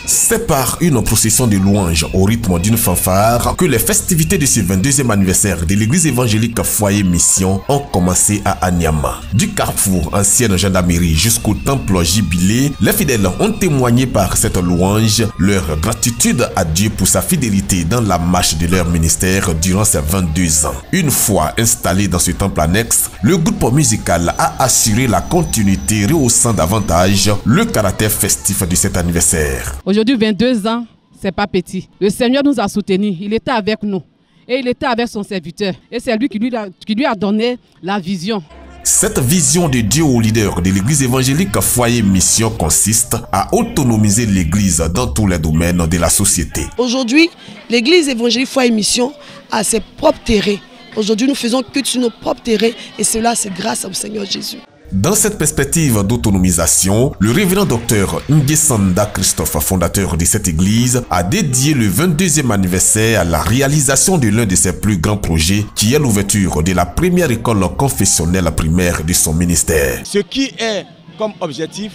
C'est par une procession de louanges au rythme d'une fanfare que les festivités de ce 22e anniversaire de l'église évangélique Foyer Mission ont commencé à Anyama. Du carrefour ancienne gendarmerie jusqu'au temple jubilé, les fidèles ont témoigné par cette louange leur gratitude à Dieu pour sa fidélité dans la marche de leur ministère durant ces 22 ans. Une fois installé dans ce temple annexe, le groupe musical a assuré la continuité, rehaussant davantage le caractère festif de cet anniversaire. Aujourd'hui, 22 ans, c'est pas petit. Le Seigneur nous a soutenus, il était avec nous. Et il était avec son serviteur. Et c'est lui qui lui a donné la vision. Cette vision de Dieu au leader de l'église évangélique Foyer Mission consiste à autonomiser l'église dans tous les domaines de la société. Aujourd'hui, l'église évangélique Foyer Mission a ses propres terrains. Aujourd'hui, nous faisons que sur nos propres terrains et cela, c'est grâce au Seigneur Jésus. Dans cette perspective d'autonomisation, le révérend docteur Ngesanda Christophe, fondateur de cette église, a dédié le 22e anniversaire à la réalisation de l'un de ses plus grands projets, qui est l'ouverture de la première école confessionnelle primaire de son ministère. Ce qui est comme objectif,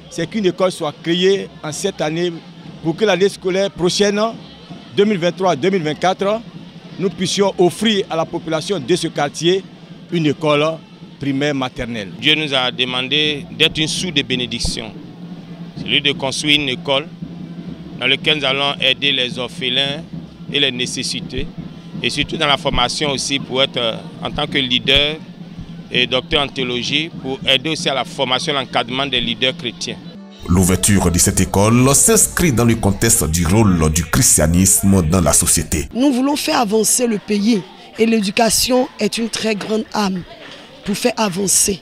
c'est qu'une école soit créée en cette année pour que l'année scolaire prochaine, 2023-2024, nous puissions offrir à la population de ce quartier une école primaire maternelle. Dieu nous a demandé d'être une source de bénédiction. Celui de construire une école dans laquelle nous allons aider les orphelins et les nécessités. Et surtout dans la formation aussi pour être en tant que leader et docteur en théologie pour aider aussi à la formation et l'encadrement des leaders chrétiens. L'ouverture de cette école s'inscrit dans le contexte du rôle du christianisme dans la société. Nous voulons faire avancer le pays et l'éducation est une très grande âme pour faire avancer,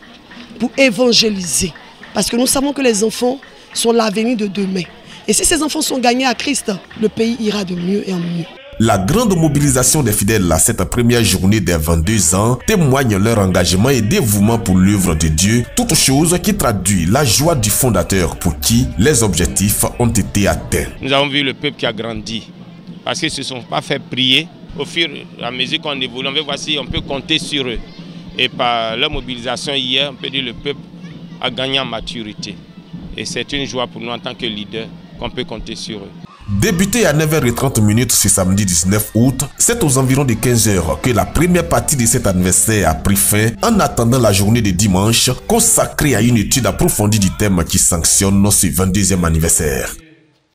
pour évangéliser. Parce que nous savons que les enfants sont l'avenir de demain. Et si ces enfants sont gagnés à Christ, le pays ira de mieux en mieux. La grande mobilisation des fidèles à cette première journée des 22 ans témoigne leur engagement et dévouement pour l'œuvre de Dieu, toute chose qui traduit la joie du fondateur pour qui les objectifs ont été atteints. Nous avons vu le peuple qui a grandi parce qu'ils ne se sont pas fait prier. Au fur et à mesure qu'on évolue, on voit si on peut compter sur eux. Et par leur mobilisation hier, on peut dire que le peuple a gagné en maturité. Et c'est une joie pour nous en tant que leader qu'on peut compter sur eux. Débuté à 9h30 ce samedi 19 août, c'est aux environs de 15h que la première partie de cet anniversaire a pris fin en attendant la journée de dimanche consacrée à une étude approfondie du thème qui sanctionne ce 22e anniversaire.